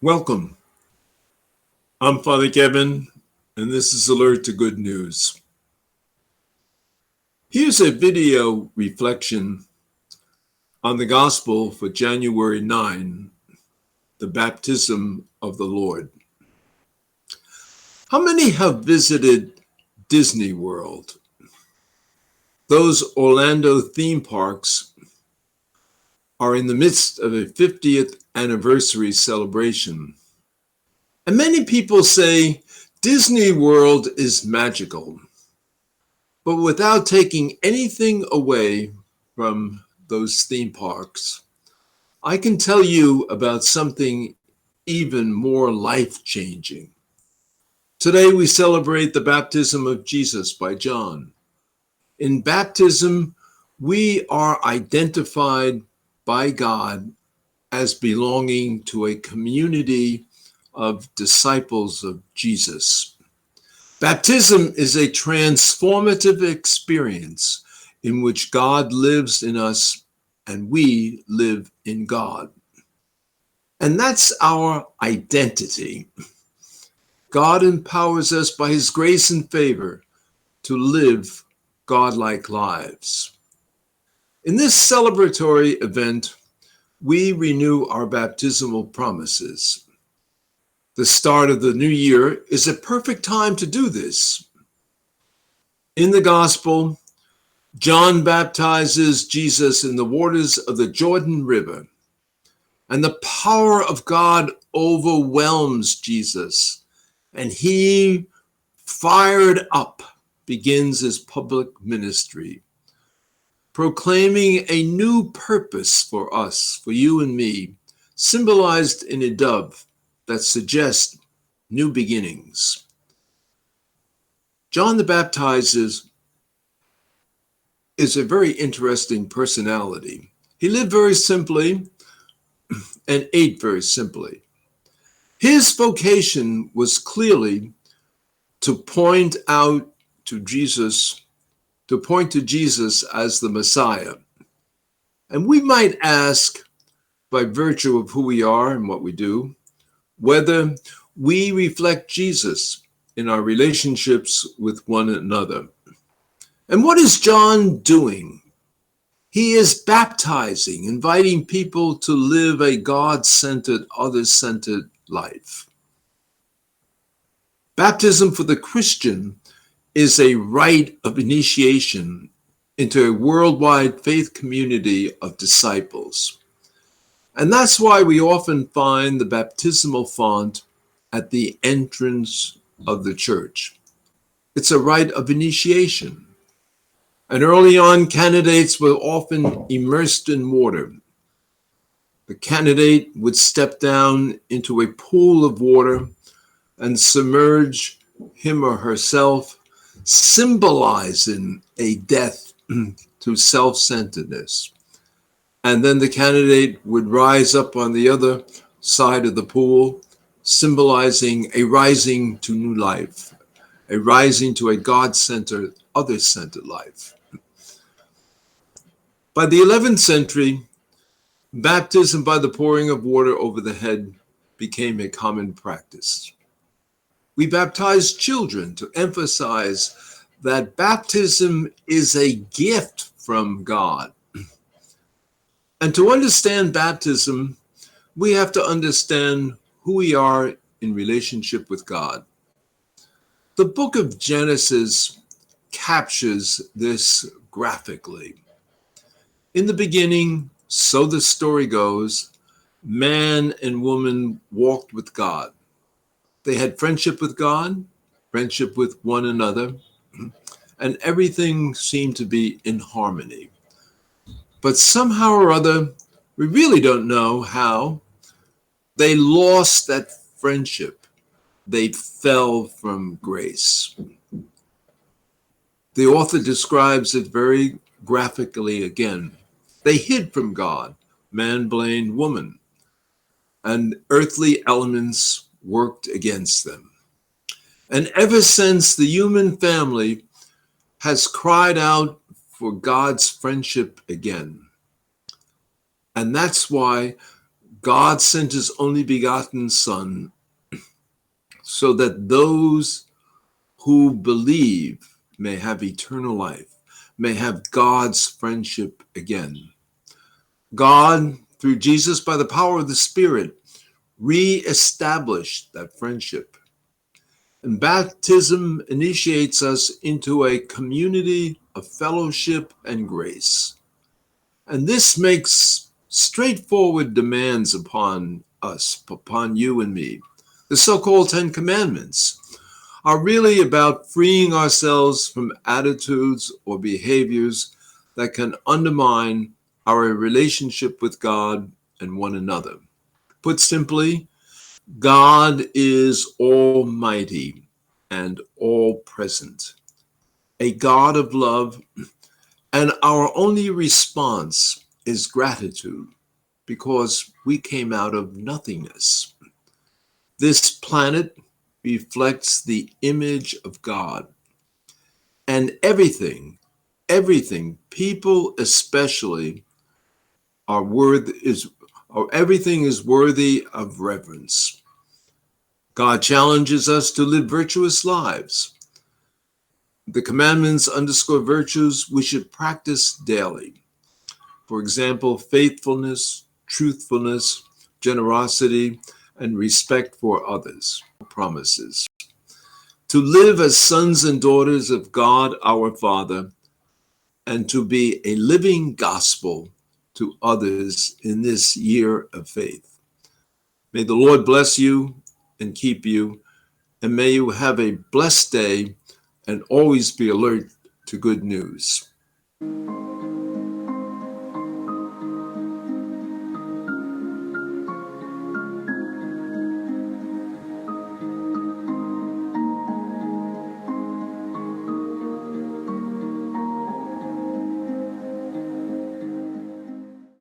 Welcome. I'm Father Kevin, and this is Alert to Good News. Here's a video reflection on the Gospel for January 9, the baptism of the Lord. How many have visited Disney World? Those Orlando theme parks are in the midst of a 50th anniversary celebration. And many people say Disney World is magical, but without taking anything away from those theme parks, I can tell you about something even more life-changing. Today we celebrate the baptism of Jesus by John. In baptism, we are identified by God as belonging to a community of disciples of Jesus. Baptism is a transformative experience in which God lives in us and we live in God. And that's our identity. God empowers us by his grace and favor to live God-like lives. In this celebratory event, we renew our baptismal promises. The start of the new year is a perfect time to do this. In the gospel, John baptizes Jesus in the waters of the Jordan River, and the power of God overwhelms Jesus, and he, fired up, begins his public ministry, proclaiming a new purpose for us, for you and me, symbolized in a dove that suggests new beginnings. John the Baptizer is a very interesting personality. He lived very simply and ate very simply. His vocation was clearly to point to Jesus as the Messiah. And we might ask, by virtue of who we are and what we do, whether we reflect Jesus in our relationships with one another. And what is John doing? He is baptizing, inviting people to live a God-centered, other-centered life. Baptism for the Christian is a rite of initiation into a worldwide faith community of disciples. And that's why we often find the baptismal font at the entrance of the church. It's a rite of initiation. And early on, candidates were often immersed in water. The candidate would step down into a pool of water and submerge him or herself, symbolizing a death to self-centeredness. And then the candidate would rise up on the other side of the pool, symbolizing a rising to new life, a rising to a God-centered, other-centered life. By the 11th century, baptism by the pouring of water over the head became a common practice. We baptize children to emphasize that baptism is a gift from God. And to understand baptism, we have to understand who we are in relationship with God. The book of Genesis captures this graphically. In the beginning, so the story goes, man and woman walked with God. They had friendship with God, friendship with one another, and everything seemed to be in harmony. But somehow or other, we really don't know how, they lost that friendship. They fell from grace. The author describes it very graphically again. They hid from God, man blamed woman, and earthly elements worked against them. And ever since, the human family has cried out for God's friendship again. And that's why God sent his only begotten Son so that those who believe may have eternal life, may have God's friendship again. God, through Jesus, by the power of the Spirit, re-established that friendship. And baptism initiates us into a community of fellowship and grace. And this makes straightforward demands upon us, upon you and me. The so-called 10 Commandments are really about freeing ourselves from attitudes or behaviors that can undermine our relationship with God and one another. Put simply, God is almighty and all present, a God of love, and our only response is gratitude because we came out of nothingness. This planet reflects the image of God, and everything, people especially, are everything is worthy of reverence. God challenges us to live virtuous lives. The commandments underscore virtues we should practice daily. For example, faithfulness, truthfulness, generosity, and respect for others. Promises. To live as sons and daughters of God our Father, and to be a living gospel to others in this year of faith. May the Lord bless you and keep you, and may you have a blessed day and always be alert to good news.